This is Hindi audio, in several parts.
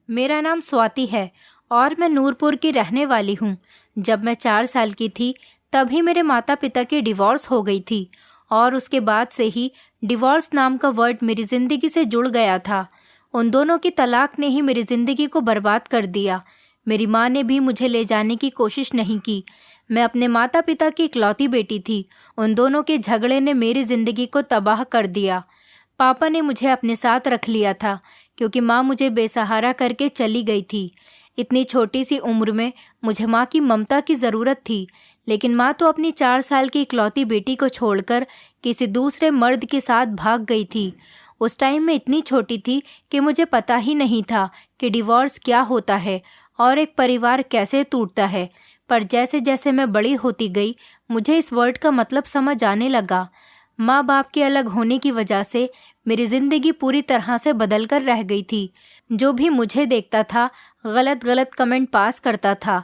मेरा नाम स्वाति है और मैं नूरपुर की रहने वाली हूँ। जब मैं 4 साल की थी तभी मेरे माता पिता की डिवोर्स हो गई थी और उसके बाद से ही डिवोर्स नाम का वर्ड मेरी ज़िंदगी से जुड़ गया था। उन दोनों की तलाक ने ही मेरी ज़िंदगी को बर्बाद कर दिया। मेरी माँ ने भी मुझे ले जाने की कोशिश नहीं की। मैं अपने माता पिता की इकलौती बेटी थी। उन दोनों के झगड़े ने मेरी ज़िंदगी को तबाह कर दिया। पापा ने मुझे अपने साथ रख लिया था क्योंकि माँ मुझे बेसहारा करके चली गई थी। इतनी छोटी सी उम्र में मुझे माँ की ममता की ज़रूरत थी, लेकिन माँ तो अपनी 4 साल की इकलौती बेटी को छोड़कर किसी दूसरे मर्द के साथ भाग गई थी। उस टाइम मैं इतनी छोटी थी कि मुझे पता ही नहीं था कि डिवोर्स क्या होता है और एक परिवार कैसे टूटता है। पर जैसे जैसे मैं बड़ी होती गई मुझे इस वर्ड का मतलब समझ आने लगा। माँ बाप के अलग होने की वजह से मेरी ज़िंदगी पूरी तरह से बदल कर रह गई थी। जो भी मुझे देखता था गलत गलत कमेंट पास करता था।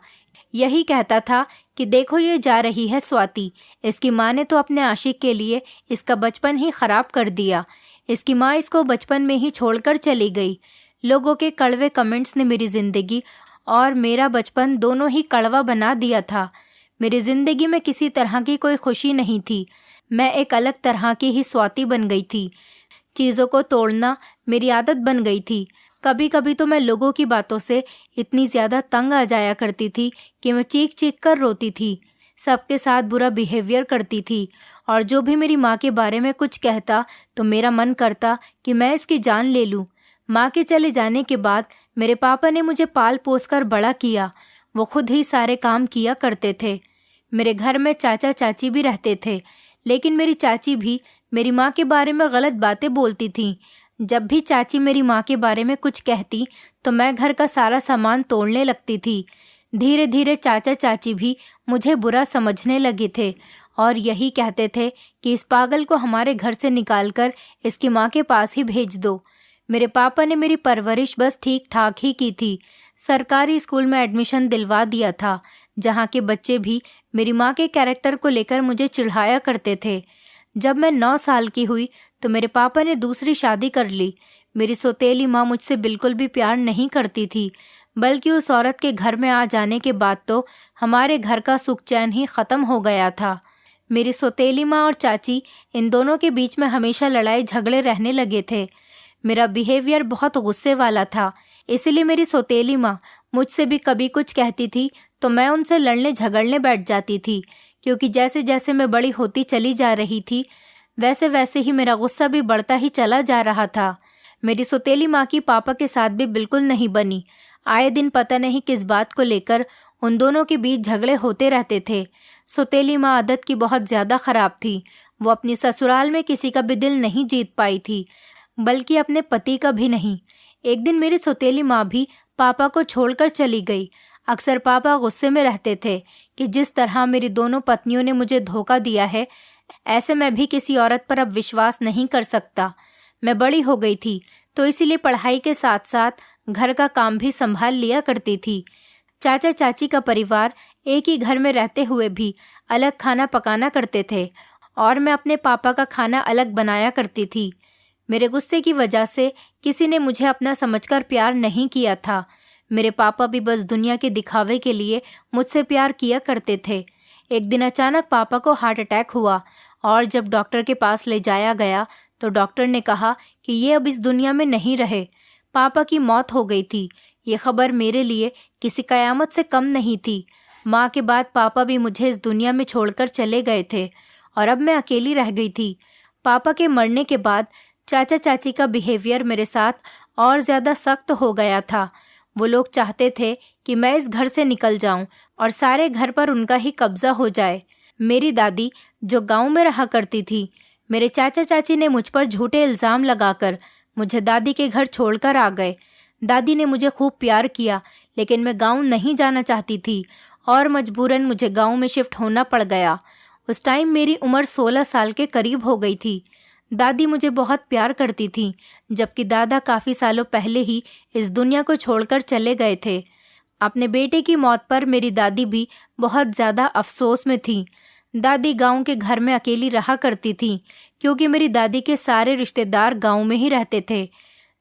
यही कहता था कि देखो ये जा रही है स्वाति, इसकी माँ ने तो अपने आशिक के लिए इसका बचपन ही ख़राब कर दिया। इसकी माँ इसको बचपन में ही छोड़कर चली गई। लोगों के कड़वे कमेंट्स ने मेरी ज़िंदगी और मेरा बचपन दोनों ही कड़वा बना दिया था। मेरी ज़िंदगी में किसी तरह की कोई खुशी नहीं थी। मैं एक अलग तरह की ही स्वाति बन गई थी। चीज़ों को तोड़ना मेरी आदत बन गई थी। कभी कभी तो मैं लोगों की बातों से इतनी ज़्यादा तंग आ जाया करती थी कि मैं चीख चीख कर रोती थी। सबके साथ बुरा बिहेवियर करती थी और जो भी मेरी माँ के बारे में कुछ कहता तो मेरा मन करता कि मैं इसकी जान ले लूँ। माँ के चले जाने के बाद मेरे पापा ने मुझे पाल पोस कर बड़ा किया। वो खुद ही सारे काम किया करते थे। मेरे घर में चाचा चाची भी रहते थे, लेकिन मेरी चाची भी मेरी माँ के बारे में गलत बातें बोलती थी। जब भी चाची मेरी माँ के बारे में कुछ कहती तो मैं घर का सारा सामान तोड़ने लगती थी। धीरे धीरे चाचा चाची भी मुझे बुरा समझने लगे थे और यही कहते थे कि इस पागल को हमारे घर से निकालकर इसकी माँ के पास ही भेज दो। मेरे पापा ने मेरी परवरिश बस ठीक ठाक ही की थी। सरकारी स्कूल में एडमिशन दिलवा दिया था, जहाँ के बच्चे भी मेरी माँ के कैरेक्टर को लेकर मुझे चिढ़ाया करते थे। जब मैं 9 साल की हुई तो मेरे पापा ने दूसरी शादी कर ली। मेरी सौतेली माँ मुझसे बिल्कुल भी प्यार नहीं करती थी, बल्कि उस औरत के घर में आ जाने के बाद तो हमारे घर का सुख चैन ही ख़त्म हो गया था। मेरी सौतेली माँ और चाची, इन दोनों के बीच में हमेशा लड़ाई झगड़े रहने लगे थे। मेरा बिहेवियर बहुत गुस्से वाला था, इसलिए मेरी सौतेली माँ मुझसे भी कभी कुछ कहती थी तो मैं उनसे लड़ने झगड़ने बैठ जाती थी। क्योंकि जैसे जैसे मैं बड़ी होती चली जा रही थी वैसे वैसे ही मेरा गुस्सा भी बढ़ता ही चला जा रहा था। मेरी सौतेली माँ की पापा के साथ भी बिल्कुल नहीं बनी। आए दिन पता नहीं किस बात को लेकर उन दोनों के बीच झगड़े होते रहते थे। सौतेली माँ आदत की बहुत ज़्यादा ख़राब थी। वो अपनी ससुराल में किसी का भी दिल नहीं जीत पाई थी, बल्कि अपने पति का भी नहीं। एक दिन मेरी सौतेली माँ भी पापा को छोड़कर चली गई। अक्सर पापा गुस्से में रहते थे कि जिस तरह मेरी दोनों पत्नियों ने मुझे धोखा दिया है, ऐसे मैं भी किसी औरत पर अब विश्वास नहीं कर सकता। मैं बड़ी हो गई थी तो इसीलिए पढ़ाई के साथ साथ घर का काम भी संभाल लिया करती थी। चाचा चाची का परिवार एक ही घर में रहते हुए भी अलग खाना पकाना करते थे और मैं अपने पापा का खाना अलग बनाया करती थी। मेरे गुस्से की वजह से किसी ने मुझे अपना समझकर प्यार नहीं किया था। मेरे पापा भी बस दुनिया के दिखावे के लिए मुझसे प्यार किया करते थे। एक दिन अचानक पापा को हार्ट अटैक हुआ और जब डॉक्टर के पास ले जाया गया तो डॉक्टर ने कहा कि ये अब इस दुनिया में नहीं रहे। पापा की मौत हो गई थी। ये खबर मेरे लिए किसी कयामत से कम नहीं थी। माँ के बाद पापा भी मुझे इस दुनिया में छोड़कर चले गए थे और अब मैं अकेली रह गई थी। पापा के मरने के बाद चाचा चाची का बिहेवियर मेरे साथ और ज़्यादा सख्त हो गया था। वो लोग चाहते थे कि मैं इस घर से निकल जाऊं और सारे घर पर उनका ही कब्जा हो जाए। मेरी दादी जो गांव में रहा करती थी, मेरे चाचा चाची ने मुझ पर झूठे इल्ज़ाम लगाकर मुझे दादी के घर छोड़कर आ गए। दादी ने मुझे खूब प्यार किया, लेकिन मैं गांव नहीं जाना चाहती थी और मजबूरन मुझे गांव में शिफ्ट होना पड़ गया। उस टाइम मेरी उम्र 16 साल के करीब हो गई थी। दादी मुझे बहुत प्यार करती थी, जबकि दादा काफ़ी सालों पहले ही इस दुनिया को छोड़कर चले गए थे। अपने बेटे की मौत पर मेरी दादी भी बहुत ज़्यादा अफसोस में थी। दादी गांव के घर में अकेली रहा करती थी क्योंकि मेरी दादी के सारे रिश्तेदार गांव में ही रहते थे।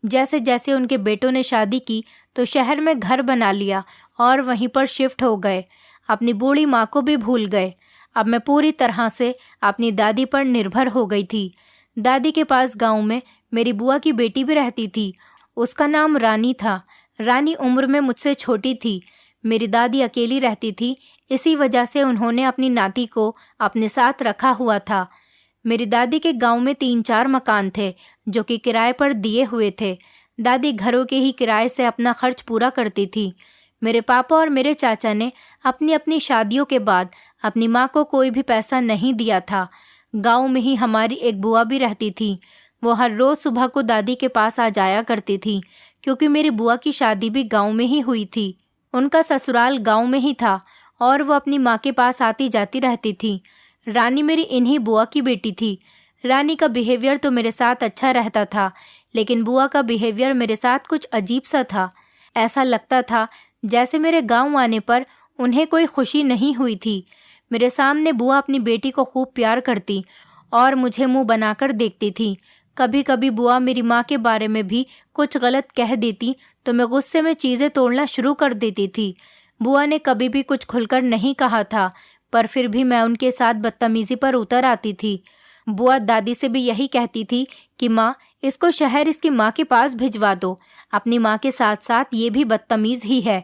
जैसे जैसे उनके बेटों ने शादी की तो शहर में घर बना लिया और वहीं पर शिफ्ट हो गए। अपनी बूढ़ी माँ को भी भूल गए। अब मैं पूरी तरह से अपनी दादी पर निर्भर हो गई थी। दादी के पास गांव में मेरी बुआ की बेटी भी रहती थी। उसका नाम रानी था। रानी उम्र में मुझसे छोटी थी। मेरी दादी अकेली रहती थी, इसी वजह से उन्होंने अपनी नाती को अपने साथ रखा हुआ था। मेरी दादी के गांव में 3-4 मकान थे जो कि किराए पर दिए हुए थे। दादी घरों के ही किराए से अपना खर्च पूरा करती थी। मेरे पापा और मेरे चाचा ने अपनी अपनी शादियों के बाद अपनी माँ को कोई भी पैसा नहीं दिया था। गांव में ही हमारी एक बुआ भी रहती थी। वो हर रोज सुबह को दादी के पास आ जाया करती थी, क्योंकि मेरी बुआ की शादी भी गांव में ही हुई थी। उनका ससुराल गांव में ही था और वो अपनी माँ के पास आती जाती रहती थी। रानी मेरी इन्हीं बुआ की बेटी थी। रानी का बिहेवियर तो मेरे साथ अच्छा रहता था, लेकिन बुआ का बिहेवियर मेरे साथ कुछ अजीब सा था। ऐसा लगता था जैसे मेरे गांव आने पर उन्हें कोई खुशी नहीं हुई थी। मेरे सामने बुआ अपनी बेटी को खूब प्यार करती और मुझे मुंह बनाकर देखती थी। कभी कभी बुआ मेरी माँ के बारे में भी कुछ गलत कह देती तो मैं गुस्से में चीज़ें तोड़ना शुरू कर देती थी। बुआ ने कभी भी कुछ खुलकर नहीं कहा था, पर फिर भी मैं उनके साथ बदतमीजी पर उतर आती थी। बुआ दादी से भी यही कहती थी कि माँ, इसको शहर इसकी माँ के पास भिजवा दो। अपनी माँ के साथ साथ ये भी बदतमीज ही है।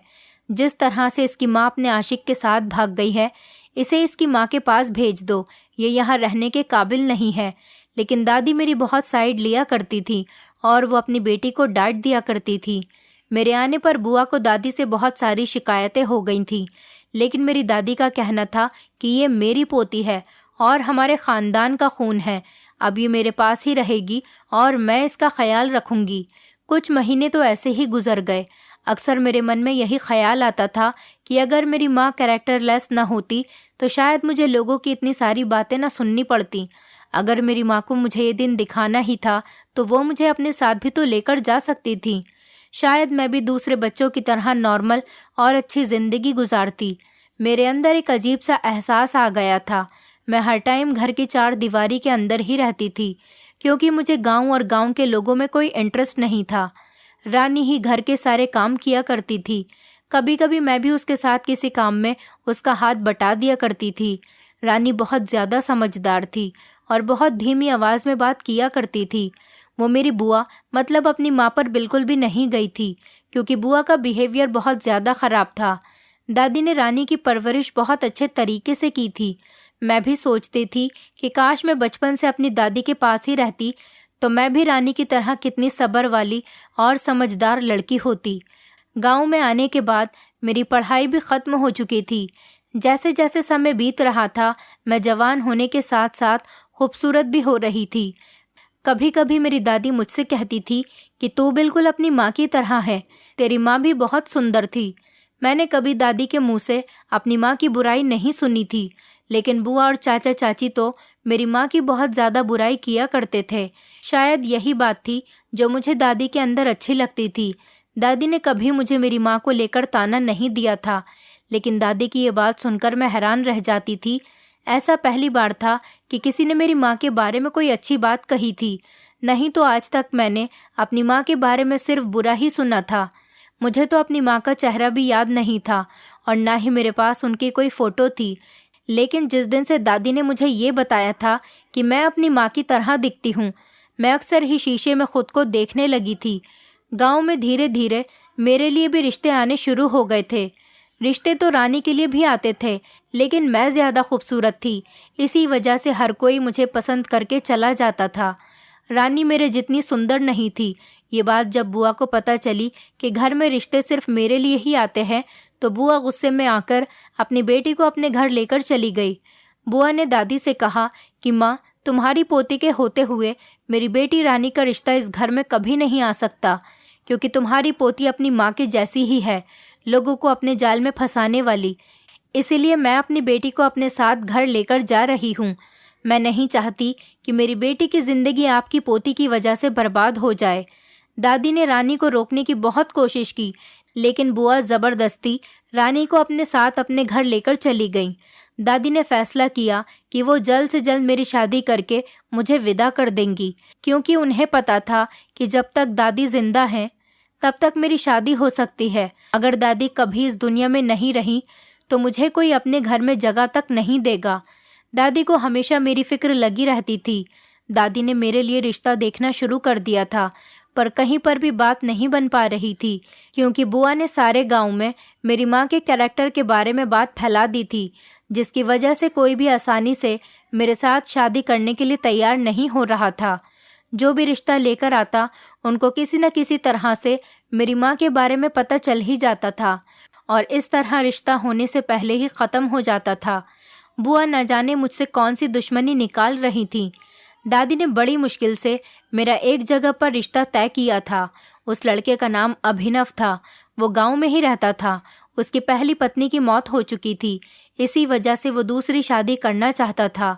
जिस तरह से इसकी माँ अपने आशिक के साथ भाग गई है, इसे इसकी माँ के पास भेज दो। ये यहाँ रहने के काबिल नहीं है। लेकिन दादी मेरी बहुत साइड लिया करती थी और वो अपनी बेटी को डांट दिया करती थी। मेरे आने पर बुआ को दादी से बहुत सारी शिकायतें हो गई थी, लेकिन मेरी दादी का कहना था कि ये मेरी पोती है और हमारे खानदान का खून है। अब ये मेरे पास ही रहेगी और मैं इसका ख्याल रखूंगी। कुछ महीने तो ऐसे ही गुजर गए। अक्सर मेरे मन में यही ख्याल आता था कि अगर मेरी माँ कैरेक्टरलेस न होती तो शायद मुझे लोगों की इतनी सारी बातें न सुननी पड़ती। अगर मेरी माँ को मुझे ये दिन दिखाना ही था तो वो मुझे अपने साथ भी तो लेकर जा सकती थी। शायद मैं भी दूसरे बच्चों की तरह नॉर्मल और अच्छी ज़िंदगी गुजारती। मेरे अंदर एक अजीब सा एहसास आ गया था। मैं हर टाइम घर की 4 दीवारी के अंदर ही रहती थी, क्योंकि मुझे गांव और गांव के लोगों में कोई इंटरेस्ट नहीं था। रानी ही घर के सारे काम किया करती थी। कभी कभी मैं भी उसके साथ किसी काम में उसका हाथ बटा दिया करती थी। रानी बहुत ज़्यादा समझदार थी और बहुत धीमी आवाज़ में बात किया करती थी। वो मेरी बुआ मतलब अपनी माँ पर बिल्कुल भी नहीं गई थी, क्योंकि बुआ का बिहेवियर बहुत ज़्यादा ख़राब था। दादी ने रानी की परवरिश बहुत अच्छे तरीके से की थी। मैं भी सोचती थी कि काश मैं बचपन से अपनी दादी के पास ही रहती तो मैं भी रानी की तरह कितनी सब्र वाली और समझदार लड़की होती। गांव में आने के बाद मेरी पढ़ाई भी ख़त्म हो चुकी थी। जैसे जैसे समय बीत रहा था, मैं जवान होने के साथ साथ खूबसूरत भी हो रही थी। कभी कभी मेरी दादी मुझसे कहती थी कि तू बिल्कुल अपनी माँ की तरह है, तेरी माँ भी बहुत सुंदर थी। मैंने कभी दादी के मुंह से अपनी माँ की बुराई नहीं सुनी थी, लेकिन बुआ और चाचा चाची तो मेरी माँ की बहुत ज़्यादा बुराई किया करते थे। शायद यही बात थी जो मुझे दादी के अंदर अच्छी लगती थी। दादी ने कभी मुझे मेरी माँ को लेकर ताना नहीं दिया था, लेकिन दादी की ये बात सुनकर मैं हैरान रह जाती थी। ऐसा पहली बार था कि किसी ने मेरी माँ के बारे में कोई अच्छी बात कही थी। नहीं तो आज तक मैंने अपनी माँ के बारे में सिर्फ बुरा ही सुना था। मुझे तो अपनी माँ का चेहरा भी याद नहीं था और ना ही मेरे पास उनकी कोई फ़ोटो थी। लेकिन जिस दिन से दादी ने मुझे ये बताया था कि मैं अपनी माँ की तरह दिखती हूँ, मैं अक्सर ही शीशे में खुद को देखने लगी थी। गांव में धीरे धीरे मेरे लिए भी रिश्ते आने शुरू हो गए थे। रिश्ते तो रानी के लिए भी आते थे, लेकिन मैं ज़्यादा खूबसूरत थी, इसी वजह से हर कोई मुझे पसंद करके चला जाता था। रानी मेरे जितनी सुंदर नहीं थी। ये बात जब बुआ को पता चली कि घर में रिश्ते सिर्फ मेरे लिए ही आते हैं, तो बुआ गुस्से में आकर अपनी बेटी को अपने घर लेकर चली गई। बुआ ने दादी से कहा कि माँ, तुम्हारी पोती के होते हुए मेरी बेटी रानी का रिश्ता इस घर में कभी नहीं आ सकता, क्योंकि तुम्हारी पोती अपनी माँ के जैसी ही है, लोगों को अपने जाल में फंसाने वाली। इसीलिए मैं अपनी बेटी को अपने साथ घर लेकर जा रही हूँ। मैं नहीं चाहती कि मेरी बेटी की ज़िंदगी आपकी पोती की वजह से बर्बाद हो जाए। दादी ने रानी को रोकने की बहुत कोशिश की, लेकिन बुआ ज़बरदस्ती रानी को अपने साथ अपने घर लेकर चली गई। दादी ने फैसला किया कि वो जल्द से जल्द मेरी शादी करके मुझे विदा कर देंगी, क्योंकि उन्हें पता था कि जब तक दादी जिंदा हैं तब तक मेरी शादी हो सकती है। अगर दादी कभी इस दुनिया में नहीं रही तो मुझे कोई अपने घर में जगह तक नहीं देगा। दादी को हमेशा मेरी फिक्र लगी रहती थी। दादी ने मेरे लिए रिश्ता देखना शुरू कर दिया था, पर कहीं पर भी बात नहीं बन पा रही थी, क्योंकि बुआ ने सारे गांव में मेरी माँ के कैरेक्टर के बारे में बात फैला दी थी, जिसकी वजह से कोई भी आसानी से मेरे साथ शादी करने के लिए तैयार नहीं हो रहा था। जो भी रिश्ता लेकर आता उनको किसी न किसी तरह से मेरी माँ के बारे में पता चल ही जाता था, और इस तरह रिश्ता होने से पहले ही ख़त्म हो जाता था। बुआ न जाने मुझसे कौन सी दुश्मनी निकाल रही थी। दादी ने बड़ी मुश्किल से मेरा एक जगह पर रिश्ता तय किया था। उस लड़के का नाम अभिनव था। वो गांव में ही रहता था। उसकी पहली पत्नी की मौत हो चुकी थी, इसी वजह से वो दूसरी शादी करना चाहता था।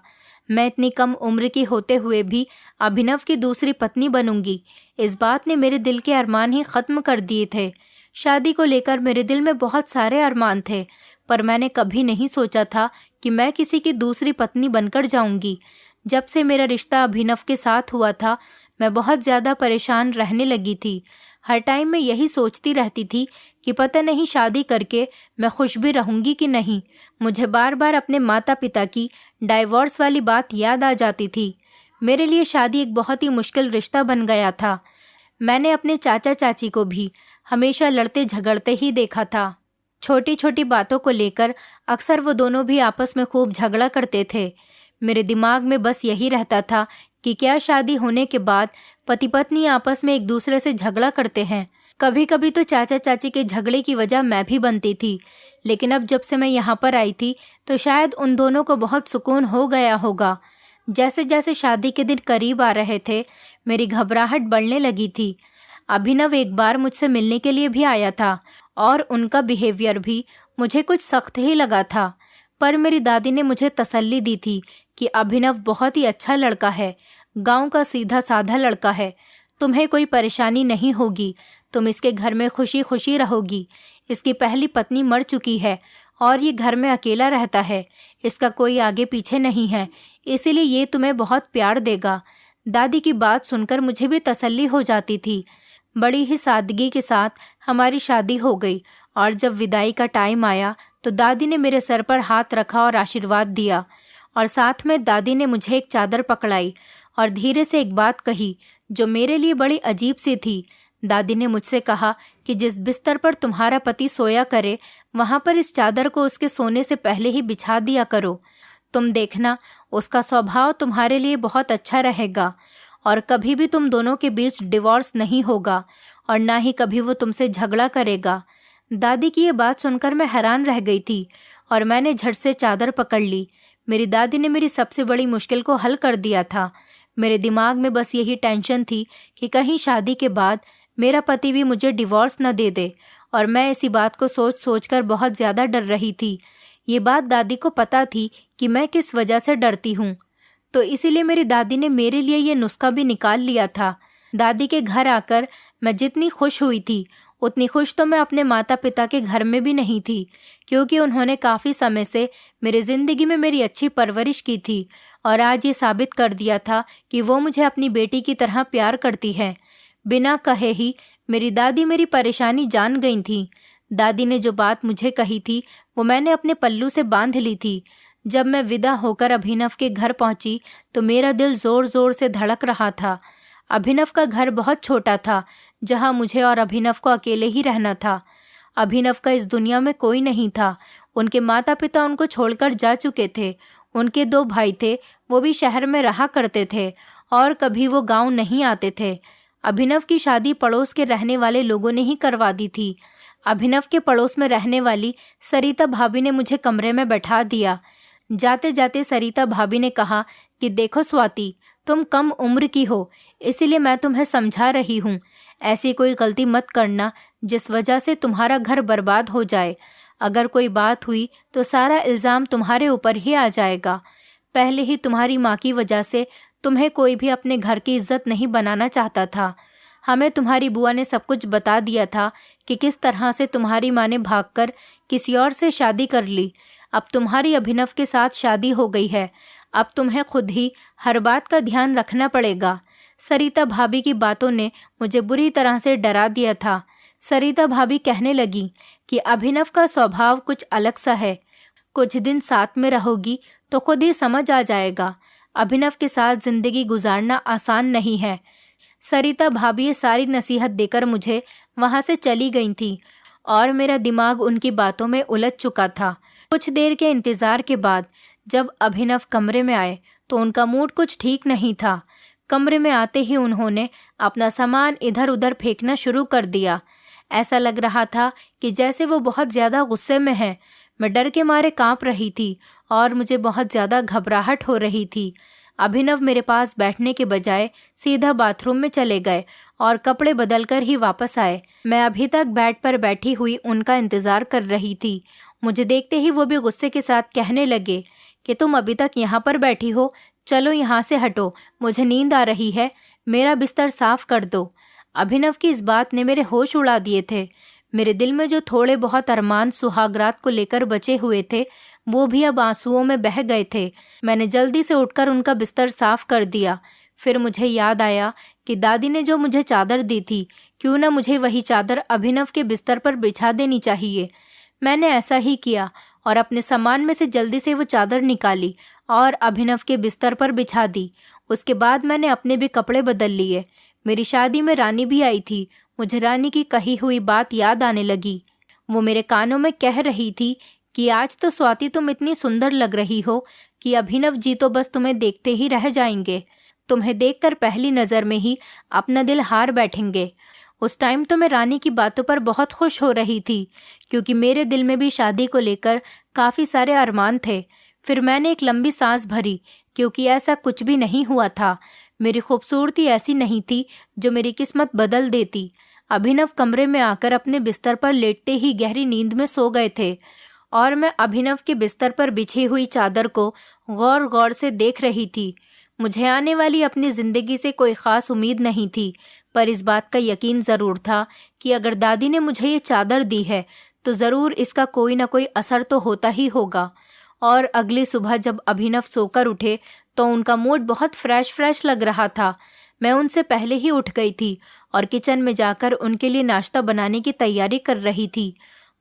मैं इतनी कम उम्र की होते हुए भी अभिनव की दूसरी पत्नी बनूंगी, इस बात ने मेरे दिल के अरमान ही ख़त्म कर दिए थे। शादी को लेकर मेरे दिल में बहुत सारे अरमान थे, पर मैंने कभी नहीं सोचा था कि मैं किसी की दूसरी पत्नी बनकर जाऊंगी। जब से मेरा रिश्ता अभिनव के साथ हुआ था, मैं बहुत ज़्यादा परेशान रहने लगी थी। हर टाइम मैं यही सोचती रहती थी कि पता नहीं शादी करके मैं खुश भी रहूंगी कि नहीं। मुझे बार बार अपने माता पिता की डाइवोर्स वाली बात याद आ जाती थी। मेरे लिए शादी एक बहुत ही मुश्किल रिश्ता बन गया था। मैंने अपने चाचा चाची को भी हमेशा लड़ते झगड़ते ही देखा था। छोटी छोटी बातों को लेकर अक्सर वो दोनों भी आपस में खूब झगड़ा करते थे। मेरे दिमाग में बस यही रहता था कि क्या शादी होने के बाद पति पत्नी आपस में एक दूसरे से झगड़ा करते हैं। कभी कभी तो चाचा चाची के झगड़े की वजह मैं भी बनती थी, लेकिन अब जब से मैं यहाँ पर आई थी तो शायद उन दोनों को बहुत सुकून हो गया होगा। जैसे जैसे शादी के दिन करीब आ रहे थे, मेरी घबराहट बढ़ने लगी थी। अभिनव एक बार मुझसे मिलने के लिए भी आया था और उनका बिहेवियर भी मुझे कुछ सख्त ही लगा था, पर मेरी दादी ने मुझे तसल्ली दी थी कि अभिनव बहुत ही अच्छा लड़का है, गांव का सीधा साधा लड़का है, तुम्हें कोई परेशानी नहीं होगी, तुम इसके घर में खुशी खुशी रहोगी। इसकी पहली पत्नी मर चुकी है और ये घर में अकेला रहता है, इसका कोई आगे पीछे नहीं है, इसीलिए ये तुम्हें बहुत प्यार देगा। दादी की बात सुनकर मुझे भी तसल्ली हो जाती थी। बड़ी ही सादगी के साथ हमारी शादी हो गई, और जब विदाई का टाइम आया तो दादी ने मेरे सर पर हाथ रखा और आशीर्वाद दिया, और साथ में दादी ने मुझे एक चादर पकड़ाई और धीरे से एक बात कही जो मेरे लिए बड़ी अजीब सी थी। दादी ने मुझसे कहा कि जिस बिस्तर पर तुम्हारा पति सोया करे वहां पर इस चादर को उसके सोने से पहले ही बिछा दिया करो। तुम देखना, उसका स्वभाव तुम्हारे लिए बहुत अच्छा रहेगा और कभी भी तुम दोनों के बीच डिवोर्स नहीं होगा और ना ही कभी वो तुमसे झगड़ा करेगा। दादी की ये बात सुनकर मैं हैरान रह गई थी और मैंने झट से चादर पकड़ ली। मेरी दादी ने मेरी सबसे बड़ी मुश्किल को हल कर दिया था। मेरे दिमाग में बस यही टेंशन थी कि कहीं शादी के बाद मेरा पति भी मुझे डिवोर्स न दे दे, और मैं इसी बात को सोच सोचकर बहुत ज़्यादा डर रही थी। ये बात दादी को पता थी कि मैं किस वजह से डरती हूँ, तो इसीलिए मेरी दादी ने मेरे लिए ये नुस्खा भी निकाल लिया था। दादी के घर आकर मैं जितनी खुश हुई थी उतनी खुश तो मैं अपने माता पिता के घर में भी नहीं थी, क्योंकि उन्होंने काफ़ी समय से मेरी ज़िंदगी में मेरी अच्छी परवरिश की थी और आज ये साबित कर दिया था कि वो मुझे अपनी बेटी की तरह प्यार करती है। बिना कहे ही मेरी दादी मेरी परेशानी जान गई थी। दादी ने जो बात मुझे कही थी वो मैंने अपने पल्लू से बांध ली थी। जब मैं विदा होकर अभिनव के घर पहुंची तो मेरा दिल ज़ोर ज़ोर से धड़क रहा था। अभिनव का घर बहुत छोटा था, जहां मुझे और अभिनव को अकेले ही रहना था। अभिनव का इस दुनिया में कोई नहीं था। उनके माता पिता उनको छोड़कर जा चुके थे। उनके 2 भाई थे, वो भी शहर में रहा करते थे और कभी वो गांव नहीं आते थे। अभिनव की शादी पड़ोस के रहने वाले लोगों ने ही करवा दी थी। अभिनव के पड़ोस में रहने वाली सरिता भाभी ने मुझे कमरे में बैठा दिया। जाते जाते सरिता भाभी ने कहा कि देखो स्वाति, तुम कम उम्र की हो, इसीलिए मैं तुम्हें समझा रही हूँ। ऐसी कोई गलती मत करना जिस वजह से तुम्हारा घर बर्बाद हो जाए। अगर कोई बात हुई तो सारा इल्ज़ाम तुम्हारे ऊपर ही आ जाएगा। पहले ही तुम्हारी माँ की वजह से तुम्हें कोई भी अपने घर की इज्जत नहीं बनाना चाहता था। हमें तुम्हारी बुआ ने सब कुछ बता दिया था कि किस तरह से तुम्हारी माँ ने भागकर किसी और से शादी कर ली। अब तुम्हारी अभिनव के साथ शादी हो गई है, अब तुम्हें खुद ही हर बात का ध्यान रखना पड़ेगा। सरिता भाभी की बातों ने मुझे बुरी तरह से डरा दिया था। सरिता भाभी कहने लगी कि अभिनव का स्वभाव कुछ अलग सा है, कुछ दिन साथ में रहोगी तो खुद ही समझ आ जाएगा। अभिनव के साथ जिंदगी गुजारना आसान नहीं है। सरिता भाभी ये सारी नसीहत देकर मुझे वहां से चली गई थी और मेरा दिमाग उनकी बातों में उलझ चुका था। कुछ देर के इंतजार के बाद जब अभिनव कमरे में आए तो उनका मूड कुछ ठीक नहीं था। कमरे में आते ही उन्होंने अपना सामान इधर उधर फेंकना शुरू कर दिया। ऐसा लग रहा था कि जैसे वो बहुत ज़्यादा गुस्से में हैं। मैं डर के मारे कांप रही थी और मुझे बहुत ज़्यादा घबराहट हो रही थी। अभिनव मेरे पास बैठने के बजाय सीधा बाथरूम में चले गए और कपड़े बदलकर ही वापस आए। मैं अभी तक बेड पर बैठी हुई उनका इंतज़ार कर रही थी। मुझे देखते ही वो भी गुस्से के साथ कहने लगे कि तुम अभी तक यहाँ पर बैठी हो, चलो यहाँ से हटो, मुझे नींद आ रही है, मेरा बिस्तर साफ कर दो। अभिनव की इस बात ने मेरे होश उड़ा दिए थे। मेरे दिल में जो थोड़े बहुत अरमान सुहागरात को लेकर बचे हुए थे वो भी अब आंसुओं में बह गए थे। मैंने जल्दी से उठकर उनका बिस्तर साफ कर दिया। फिर मुझे याद आया कि दादी ने जो मुझे चादर दी थी, क्यों न मुझे वही चादर अभिनव के बिस्तर पर बिछा देनी चाहिए। मैंने ऐसा ही किया और अपने सामान में से जल्दी से वो चादर निकाली और अभिनव के बिस्तर पर बिछा दी। उसके बाद मैंने अपने भी कपड़े बदल लिए। मेरी शादी में रानी भी आई थी। मुझे रानी की कही हुई बात याद आने लगी। वो मेरे कानों में कह रही थी कि आज तो स्वाति तुम इतनी सुंदर लग रही हो कि अभिनव जी तो बस तुम्हें देखते ही रह जाएंगे, तुम्हें देखकर पहली नज़र में ही अपना दिल हार बैठेंगे। उस टाइम तो मैं रानी की बातों पर बहुत खुश हो रही थी क्योंकि मेरे दिल में भी शादी को लेकर काफ़ी सारे अरमान थे। फिर मैंने एक लंबी सांस भरी क्योंकि ऐसा कुछ भी नहीं हुआ था। मेरी खूबसूरती ऐसी नहीं थी जो मेरी किस्मत बदल देती। अभिनव कमरे में आकर अपने बिस्तर पर लेटते ही गहरी नींद में सो गए थे और मैं अभिनव के बिस्तर पर बिछी हुई चादर को गौर गौर से देख रही थी। मुझे आने वाली अपनी ज़िंदगी से कोई ख़ास उम्मीद नहीं थी, पर इस बात का यकीन ज़रूर था कि अगर दादी ने मुझे ये चादर दी है तो ज़रूर इसका कोई ना कोई असर तो होता ही होगा। और अगली सुबह जब अभिनव सोकर उठे तो उनका मूड बहुत फ्रेश लग रहा था। मैं उनसे पहले ही उठ गई थी और किचन में जाकर उनके लिए नाश्ता बनाने की तैयारी कर रही थी।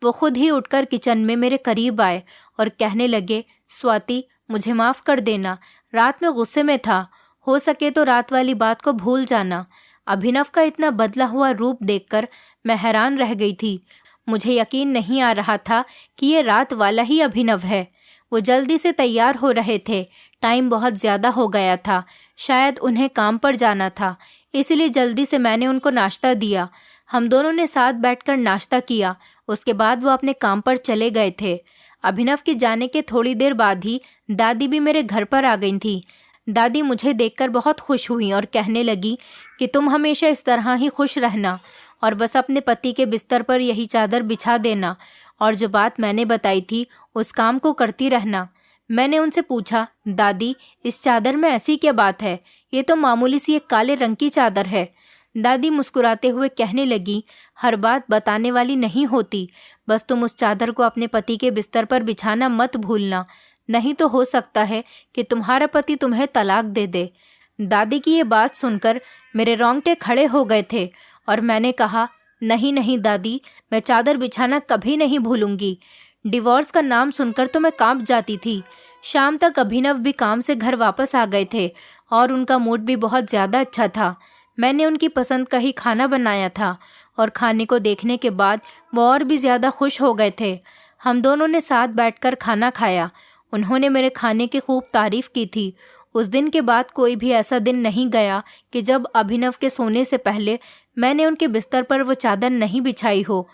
वो खुद ही उठकर किचन में मेरे करीब आए और कहने लगे, स्वाति मुझे माफ़ कर देना, रात में गुस्से में था, हो सके तो रात वाली बात को भूल जाना। अभिनव का इतना बदला हुआ रूप देखकर मैं हैरान रह गई थी। मुझे यकीन नहीं आ रहा था कि ये रात वाला ही अभिनव है। वो जल्दी से तैयार हो रहे थे। टाइम बहुत ज़्यादा हो गया था, शायद उन्हें काम पर जाना था, इसलिए जल्दी से मैंने उनको नाश्ता दिया। हम दोनों ने साथ बैठकर नाश्ता किया। उसके बाद वो अपने काम पर चले गए थे। अभिनव के जाने के थोड़ी देर बाद ही दादी भी मेरे घर पर आ गई थी। दादी मुझे देखकर बहुत खुश हुई और कहने लगी कि तुम हमेशा इस तरह ही खुश रहना और बस अपने पति के बिस्तर पर यही चादर बिछा देना और जो बात मैंने बताई थी उस काम को करती रहना। मैंने उनसे पूछा, दादी इस चादर में ऐसी क्या बात है, ये तो मामूली सी एक काले रंग की चादर है। दादी मुस्कुराते हुए कहने लगी, हर बात बताने वाली नहीं होती, बस तुम उस चादर को अपने पति के बिस्तर पर बिछाना मत भूलना, नहीं तो हो सकता है कि तुम्हारा पति तुम्हें तलाक दे दे। दादी की ये बात सुनकर मेरे रोंगटे खड़े हो गए थे और मैंने कहा, नहीं नहीं दादी, मैं चादर बिछाना कभी नहीं भूलूंगी। डिवोर्स का नाम सुनकर तो मैं कांप जाती थी। शाम तक अभिनव भी काम से घर वापस आ गए थे और उनका मूड भी बहुत ज़्यादा अच्छा था। मैंने उनकी पसंद का ही खाना बनाया था और खाने को देखने के बाद वो और भी ज़्यादा खुश हो गए थे। हम दोनों ने साथ बैठकर खाना खाया। उन्होंने मेरे खाने की खूब तारीफ़ की थी। उस दिन के बाद कोई भी ऐसा दिन नहीं गया कि जब अभिनव के सोने से पहले मैंने उनके बिस्तर पर वो चादर नहीं बिछाई हो।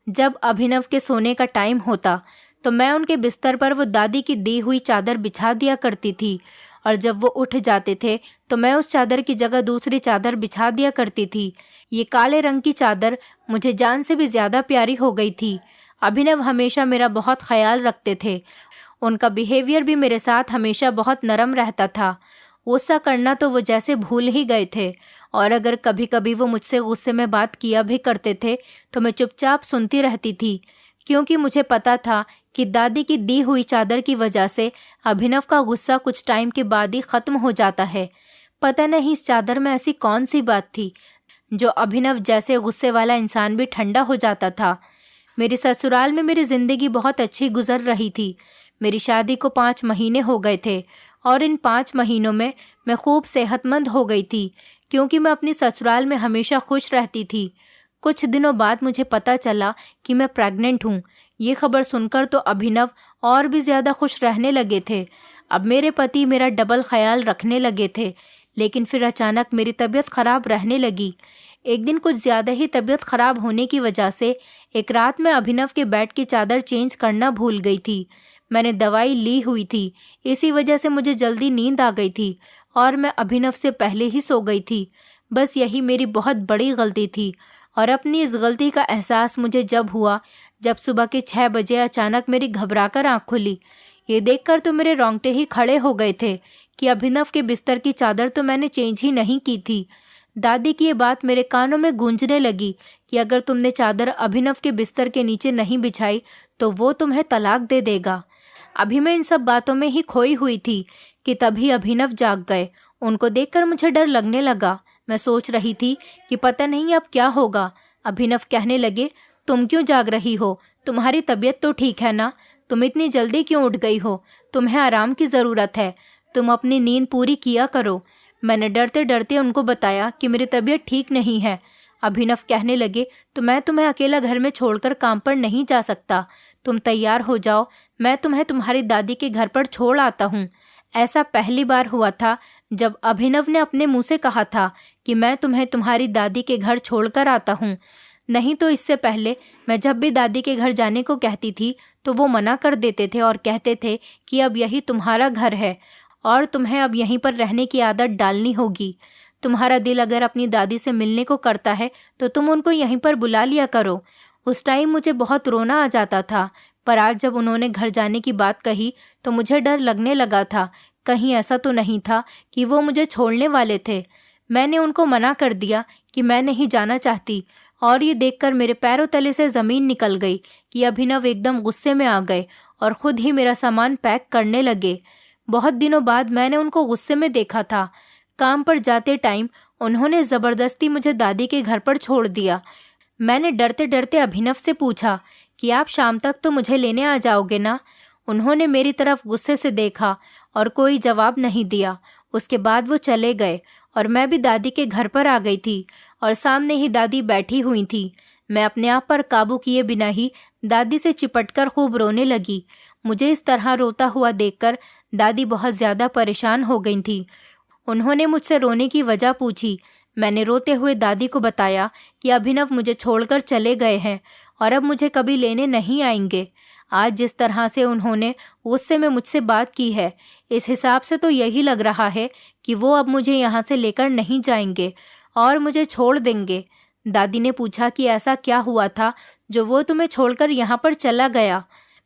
जब अभिनव के सोने का टाइम होता तो मैं उनके बिस्तर पर वो दादी की दी हुई चादर बिछा दिया करती थी और जब वो उठ जाते थे तो मैं उस चादर की जगह दूसरी चादर बिछा दिया करती थी। ये काले रंग की चादर मुझे जान से भी ज़्यादा प्यारी हो गई थी। अभिनव हमेशा मेरा बहुत ख्याल रखते थे। उनका बिहेवियर भी मेरे साथ हमेशा बहुत नरम रहता था। गुस्सा करना तो वो जैसे भूल ही गए थे और अगर कभी कभी वो मुझसे गुस्से में बात किया भी करते थे तो मैं चुपचाप सुनती रहती थी क्योंकि मुझे पता था कि दादी की दी हुई चादर की वजह से अभिनव का गुस्सा कुछ टाइम के बाद ही खत्म हो जाता है। पता नहीं इस चादर में ऐसी कौन सी बात थी जो अभिनव जैसे गुस्से वाला इंसान भी ठंडा हो जाता था। मेरे ससुराल में मेरी जिंदगी बहुत अच्छी गुजर रही थी। मेरी शादी को 5 महीने हो गए थे और इन 5 महीनों में मैं खूब सेहतमंद हो गई थी, क्योंकि मैं अपनी ससुराल में हमेशा खुश रहती थी। कुछ दिनों बाद मुझे पता चला कि मैं प्रेग्नेंट हूँ। ये खबर सुनकर तो अभिनव और भी ज़्यादा खुश रहने लगे थे। अब मेरे पति मेरा डबल ख्याल रखने लगे थे। लेकिन फिर अचानक मेरी तबीयत खराब रहने लगी। एक दिन कुछ ज़्यादा ही तबीयत खराब होने की वजह से एक रात में अभिनव के बेड की चादर चेंज करना भूल गई थी। मैंने दवाई ली हुई थी, इसी वजह से मुझे जल्दी नींद आ गई थी और मैं अभिनव से पहले ही सो गई थी। बस यही मेरी बहुत बड़ी गलती थी और अपनी इस गलती का एहसास मुझे जब हुआ जब सुबह के 6 बजे अचानक मेरी घबराकर आँख खुली। ये देखकर तो मेरे रोंगटे ही खड़े हो गए थे कि अभिनव के बिस्तर की चादर तो मैंने चेंज ही नहीं की थी। दादी की ये बात मेरे कानों में गूंजने लगी कि अगर तुमने चादर अभिनव के बिस्तर के नीचे नहीं बिछाई तो वो तुम्हें तलाक दे देगा। अभी मैं इन सब बातों में ही खोई हुई थी कि तभी अभिनव जाग गए। उनको देखकर मुझे डर लगने लगा। मैं सोच रही थी कि पता नहीं अब क्या होगा। अभिनव कहने लगे, तुम क्यों जाग रही हो? तुम्हारी तबीयत तो ठीक है ना? तुम इतनी जल्दी क्यों उठ गई हो? तुम्हें आराम की ज़रूरत है। तुम अपनी नींद पूरी किया करो। मैंने डरते डरते उनको बताया कि मेरी तबीयत ठीक नहीं है। अभिनव कहने लगे, तो मैं तुम्हें अकेला घर में छोड़कर काम पर नहीं जा सकता। तुम तैयार हो जाओ, मैं तुम्हें तुम्हारी दादी के घर पर छोड़ आता हूँ। ऐसा पहली बार हुआ था जब अभिनव ने अपने मुंह से कहा था कि मैं तुम्हें तुम्हारी दादी के घर छोड़कर आता हूँ। नहीं तो इससे पहले मैं जब भी दादी के घर जाने को कहती थी तो वो मना कर देते थे और कहते थे कि अब यही तुम्हारा घर है और तुम्हें अब यहीं पर रहने की आदत डालनी होगी। तुम्हारा दिल अगर अपनी दादी से मिलने को करता है तो तुम उनको यहीं पर बुला लिया करो। उस टाइम मुझे बहुत रोना आ जाता था, पर आज जब उन्होंने घर जाने की बात कही तो मुझे डर लगने लगा था। कहीं ऐसा तो नहीं था कि वो मुझे छोड़ने वाले थे। मैंने उनको मना कर दिया कि मैं नहीं जाना चाहती और ये देखकर मेरे पैरों तले से ज़मीन निकल गई कि अभिनव एकदम गुस्से में आ गए और ख़ुद ही मेरा सामान पैक करने लगे। बहुत दिनों बाद मैंने उनको गुस्से में देखा था। काम पर जाते टाइम उन्होंने ज़बरदस्ती मुझे दादी के घर पर छोड़ दिया। मैंने डरते डरते अभिनव से पूछा कि आप शाम तक तो मुझे लेने आ जाओगे ना? उन्होंने मेरी तरफ गुस्से से देखा और कोई जवाब नहीं दिया। उसके बाद वो चले गए और मैं भी दादी के घर पर आ गई थी और सामने ही दादी बैठी हुई थी। मैं अपने आप पर काबू किए बिना ही दादी से चिपटकर खूब रोने लगी। मुझे इस तरह रोता हुआ देखकर दादी बहुत ज़्यादा परेशान हो गई थी। उन्होंने मुझसे रोने की वजह पूछी। मैंने रोते हुए दादी को बताया कि अभिनव मुझे छोड़कर चले गए हैं और अब मुझे कभी लेने नहीं आएंगे। आज जिस तरह से उन्होंने गुस्से में मुझसे बात की है, इस हिसाब से तो यही लग रहा है कि वो अब मुझे यहाँ से लेकर नहीं जाएंगे और मुझे छोड़ देंगे। दादी ने पूछा कि ऐसा क्या हुआ था जो वो तुम्हें छोड़कर यहाँ पर चला गया?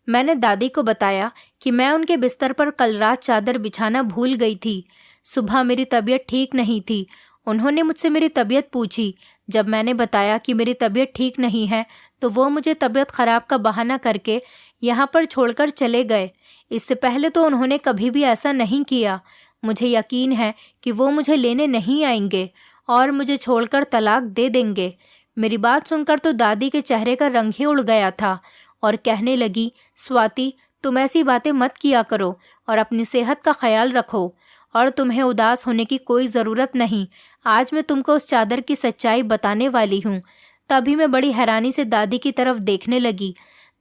मैंने दादी को बताया कि मैं उनके बिस्तर पर कल रात चादर बिछाना भूल गई थी। सुबह मेरी तबीयत ठीक नहीं थी। उन्होंने मुझसे मेरी तबीयत पूछी। जब मैंने बताया कि मेरी तबीयत ठीक नहीं है तो वो मुझे तबीयत ख़राब का बहाना करके यहाँ पर छोड़कर चले गए। इससे पहले तो उन्होंने कभी भी ऐसा नहीं किया। मुझे यकीन है कि वो मुझे लेने नहीं आएंगे और मुझे छोड़कर तलाक दे देंगे। मेरी बात सुनकर तो दादी के चेहरे का रंग ही उड़ गया था और कहने लगी, स्वाति, तुम ऐसी बातें मत किया करो और अपनी सेहत का ख्याल रखो और तुम्हें उदास होने की कोई ज़रूरत नहीं। आज मैं तुमको उस चादर की सच्चाई बताने वाली हूँ। तभी मैं बड़ी हैरानी से दादी की तरफ देखने लगी।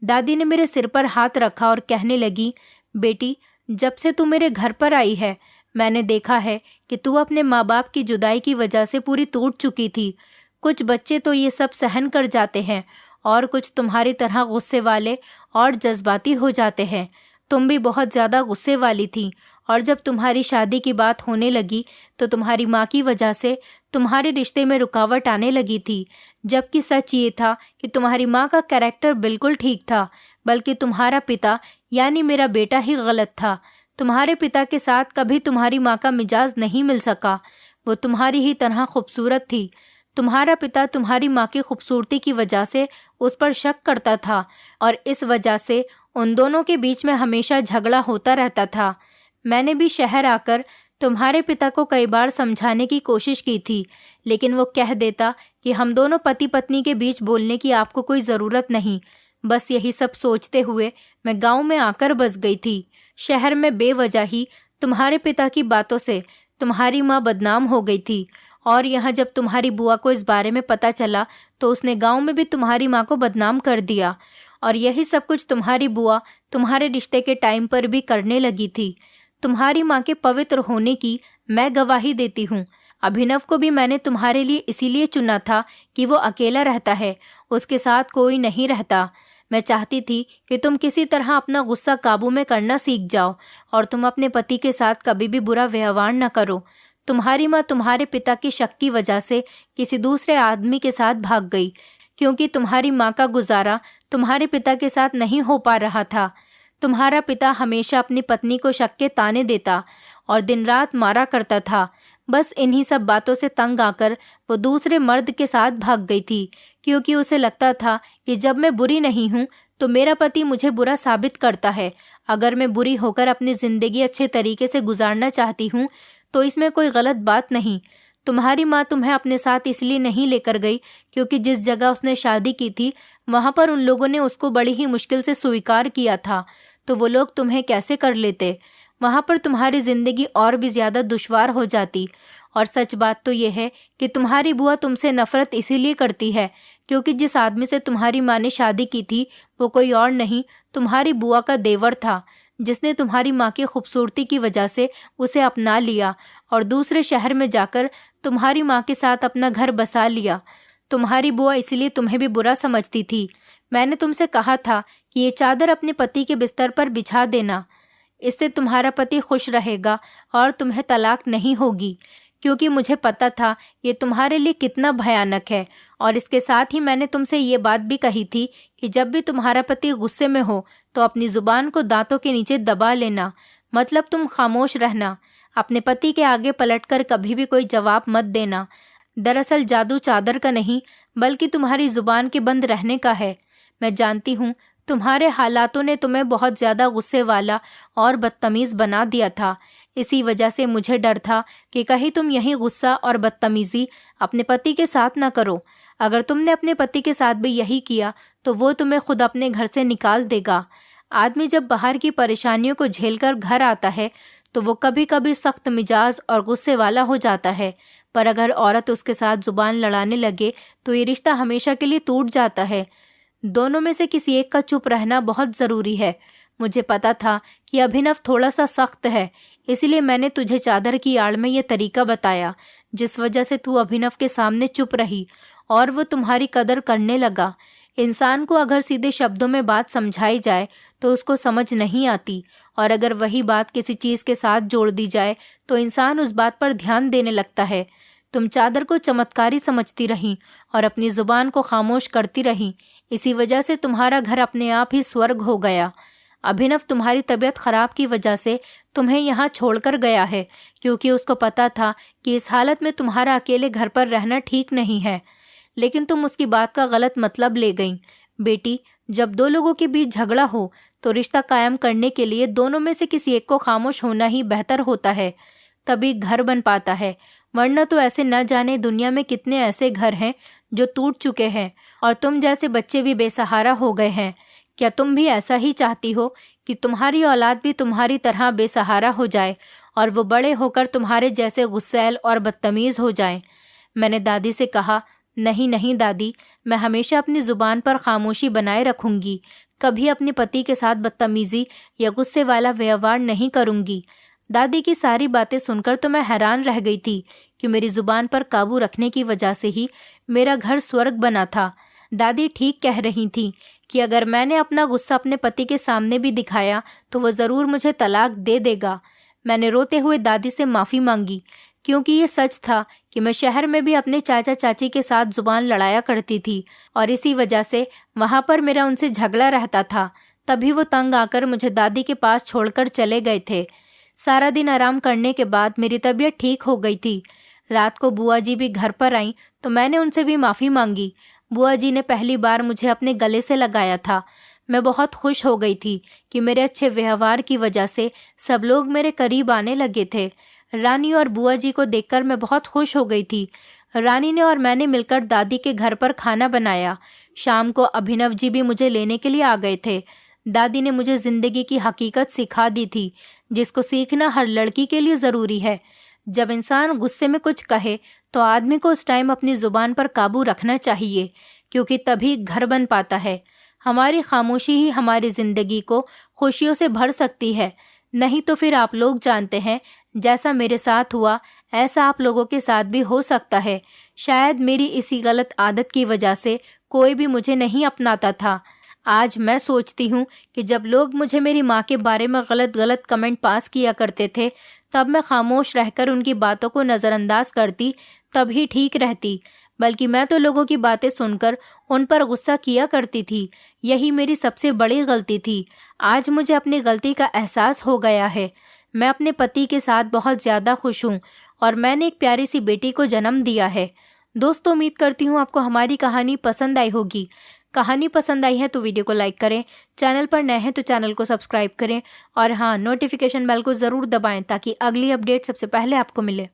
दादी ने मेरे सिर पर हाथ रखा और कहने लगी, बेटी, जब से तू मेरे घर पर आई है मैंने देखा है कि तू अपने माँ बाप की जुदाई की वजह से पूरी टूट चुकी थी। कुछ बच्चे तो ये सब सहन कर जाते हैं और कुछ तुम्हारी तरह गुस्से वाले और जज्बाती हो जाते हैं। तुम भी बहुत ज़्यादा गुस्से वाली थी और जब तुम्हारी शादी की बात होने लगी तो तुम्हारी माँ की वजह से तुम्हारे रिश्ते में रुकावट आने लगी थी। जबकि सच ये था कि तुम्हारी माँ का कैरेक्टर बिल्कुल ठीक था, बल्कि तुम्हारा पिता यानी मेरा बेटा ही गलत था। तुम्हारे पिता के साथ कभी तुम्हारी माँ का मिजाज नहीं मिल सका। वो तुम्हारी ही तरह खूबसूरत थी। तुम्हारा पिता तुम्हारी माँ की खूबसूरती की वजह से उस पर शक करता था और इस वजह से उन दोनों के बीच में हमेशा झगड़ा होता रहता था। मैंने भी शहर आकर तुम्हारे पिता को कई बार समझाने की कोशिश की थी, लेकिन वो कह देता कि हम दोनों पति पत्नी के बीच बोलने की आपको कोई ज़रूरत नहीं। बस यही सब सोचते हुए मैं गांव में आकर बस गई थी। शहर में बेवजह ही तुम्हारे पिता की बातों से तुम्हारी माँ बदनाम हो गई थी, और यहाँ जब तुम्हारी बुआ को इस बारे में पता चला तो उसने गांव में भी तुम्हारी माँ को बदनाम कर दिया। और यही सब कुछ तुम्हारी बुआ तुम्हारे रिश्ते के टाइम पर भी करने लगी थी। तुम्हारी माँ के पवित्र होने की मैं गवाही देती हूँ। अभिनव को भी मैंने तुम्हारे लिए इसीलिए चुना था कि वो अकेला रहता है, उसके साथ कोई नहीं रहता। मैं चाहती थी कि तुम किसी तरह अपना गुस्सा काबू में करना सीख जाओ और तुम अपने पति के साथ कभी भी बुरा व्यवहार न करो। तुम्हारी माँ तुम्हारे पिता की शक की वजह से किसी दूसरे आदमी के साथ भाग गई, क्योंकि तुम्हारी माँ का गुजारा तुम्हारे पिता के साथ नहीं हो पा रहा था। तुम्हारा पिता हमेशा अपनी पत्नी को शक के ताने देता और दिन रात मारा करता था। बस इन्हीं सब बातों से तंग आकर वो दूसरे मर्द के साथ भाग गई थी, क्योंकि उसे लगता था कि जब मैं बुरी नहीं हूँ तो मेरा पति मुझे बुरा साबित करता है। अगर मैं बुरी होकर अपनी जिंदगी अच्छे तरीके से गुजारना चाहती हूँ तो इसमें कोई गलत बात नहीं। तुम्हारी माँ तुम्हें अपने साथ इसलिए नहीं लेकर गई क्योंकि जिस जगह उसने शादी की थी वहाँ पर उन लोगों ने उसको बड़ी ही मुश्किल से स्वीकार किया था, तो वो लोग तुम्हें कैसे कर लेते। वहाँ पर तुम्हारी जिंदगी और भी ज्यादा दुश्वार हो जाती। और सच बात तो यह है कि तुम्हारी बुआ तुमसे नफरत इसीलिए करती है क्योंकि जिस आदमी से तुम्हारी माँ ने शादी की थी वो कोई और नहीं, तुम्हारी बुआ का देवर था, जिसने तुम्हारी माँ की खूबसूरती की वजह से उसे अपना लिया और दूसरे शहर में जाकर तुम्हारी माँ के साथ अपना घर बसा लिया। तुम्हारी बुआ इसलिए तुम्हें भी बुरा समझती थी। मैंने तुमसे कहा था कि ये चादर अपने पति के बिस्तर पर बिछा देना, इससे तुम्हारा पति खुश रहेगा और तुम्हें तलाक नहीं होगी, क्योंकि मुझे पता था ये तुम्हारे लिए कितना भयानक है। और इसके साथ ही मैंने तुमसे ये बात भी कही थी कि जब भी तुम्हारा पति गुस्से में हो तो अपनी जुबान को दांतों के नीचे दबा लेना, मतलब तुम खामोश रहना। अपने पति के आगे पलटकर कभी भी कोई जवाब मत देना। दरअसल जादू चादर का नहीं बल्कि तुम्हारी जुबान के बंद रहने का है। मैं जानती हूँ तुम्हारे हालातों ने तुम्हें बहुत ज्यादा गुस्से वाला और बदतमीज बना दिया था। इसी वजह से मुझे डर था कि कहीं तुम यही गुस्सा और बदतमीजी अपने पति के साथ ना करो। अगर तुमने अपने पति के साथ भी यही किया तो वो तुम्हें खुद अपने घर से निकाल देगा। आदमी जब बाहर की परेशानियों को झेलकर घर आता है तो वो कभी कभी सख्त मिजाज और गुस्से वाला हो जाता है, पर अगर औरत उसके साथ जुबान लड़ाने लगे तो ये रिश्ता हमेशा के लिए टूट जाता है। दोनों में से किसी एक का चुप रहना बहुत ज़रूरी है। मुझे पता था कि अभिनव थोड़ा सा सख्त है, इसलिए मैंने तुझे चादर की आड़ में यह तरीका बताया जिस वजह से तू अभिनव के सामने चुप रही और वो तुम्हारी कदर करने लगा। इंसान को अगर सीधे शब्दों में बात समझाई जाए तो उसको समझ नहीं आती, और अगर वही बात किसी चीज़ के साथ जोड़ दी जाए तो इंसान उस बात पर ध्यान देने लगता है। तुम चादर को चमत्कारी समझती रहीं और अपनी जुबान को खामोश करती रहीं। इसी वजह से तुम्हारा घर अपने आप ही स्वर्ग हो गया। अभिनव तुम्हारी तबीयत खराब की वजह से तुम्हें यहाँ छोड़कर गया है, क्योंकि उसको पता था कि इस हालत में तुम्हारा अकेले घर पर रहना ठीक नहीं है। लेकिन तुम उसकी बात का गलत मतलब ले गई। बेटी, जब दो लोगों के बीच झगड़ा हो तो रिश्ता कायम करने के लिए दोनों में से किसी एक को खामोश होना ही बेहतर होता है, तभी घर बन पाता है। वरना तो ऐसे न जाने दुनिया में कितने ऐसे घर हैं जो टूट चुके हैं और तुम जैसे बच्चे भी बेसहारा हो गए हैं। क्या तुम भी ऐसा ही चाहती हो कि तुम्हारी औलाद भी तुम्हारी तरह बेसहारा हो जाए और वो बड़े होकर तुम्हारे जैसे गुस्सैल और बदतमीज हो जाएं? मैंने दादी से कहा, नहीं नहीं दादी, मैं हमेशा अपनी जुबान पर खामोशी बनाए रखूंगी, कभी अपने पति के साथ बदतमीजी या गुस्से वाला व्यवहार नहीं करूंगी। दादी की सारी बातें सुनकर तो मैं हैरान रह गई थी कि मेरी जुबान पर काबू रखने की वजह से ही मेरा घर स्वर्ग बना था। दादी ठीक कह रही थी कि अगर मैंने अपना गुस्सा अपने पति के सामने भी दिखाया तो वो ज़रूर मुझे तलाक दे देगा। मैंने रोते हुए दादी से माफ़ी मांगी, क्योंकि ये सच था कि मैं शहर में भी अपने चाचा चाची के साथ जुबान लड़ाया करती थी और इसी वजह से वहाँ पर मेरा उनसे झगड़ा रहता था। तभी वो तंग आकर मुझे दादी के पास छोड़कर चले गए थे। सारा दिन आराम करने के बाद मेरी तबीयत ठीक हो गई थी। रात को बुआ जी भी घर पर आई तो मैंने उनसे भी माफ़ी मांगी। बुआ जी ने पहली बार मुझे अपने गले से लगाया था। मैं बहुत खुश हो गई थी कि मेरे अच्छे व्यवहार की वजह से सब लोग मेरे करीब आने लगे थे। रानी और बुआ जी को देखकर मैं बहुत खुश हो गई थी। रानी ने और मैंने मिलकर दादी के घर पर खाना बनाया। शाम को अभिनव जी भी मुझे लेने के लिए आ गए थे। दादी ने मुझे जिंदगी की हकीकत सिखा दी थी, जिसको सीखना हर लड़की के लिए ज़रूरी है। जब इंसान गुस्से में कुछ कहे तो आदमी को उस टाइम अपनी ज़ुबान पर काबू रखना चाहिए, क्योंकि तभी घर बन पाता है। हमारी खामोशी ही हमारी ज़िंदगी को खुशियों से भर सकती है। नहीं तो फिर आप लोग जानते हैं, जैसा मेरे साथ हुआ ऐसा आप लोगों के साथ भी हो सकता है। शायद मेरी इसी गलत आदत की वजह से कोई भी मुझे नहीं अपनाता था। आज मैं सोचती हूँ कि जब लोग मुझे मेरी माँ के बारे में गलत गलत कमेंट पास किया करते थे, तब मैं खामोश रहकर उनकी बातों को नज़रअंदाज करती, तभी ठीक रहती। बल्कि मैं तो लोगों की बातें सुनकर उन पर गुस्सा किया करती थी। यही मेरी सबसे बड़ी गलती थी। आज मुझे अपनी गलती का एहसास हो गया है। मैं अपने पति के साथ बहुत ज़्यादा खुश हूँ और मैंने एक प्यारी सी बेटी को जन्म दिया है। दोस्तों, उम्मीद करती हूँ आपको हमारी कहानी पसंद आई होगी। कहानी पसंद आई है तो वीडियो को लाइक करें, चैनल पर नए हैं तो चैनल को सब्सक्राइब करें और हाँ, नोटिफिकेशन बेल को ज़रूर दबाएं ताकि अगली अपडेट सबसे पहले आपको मिले।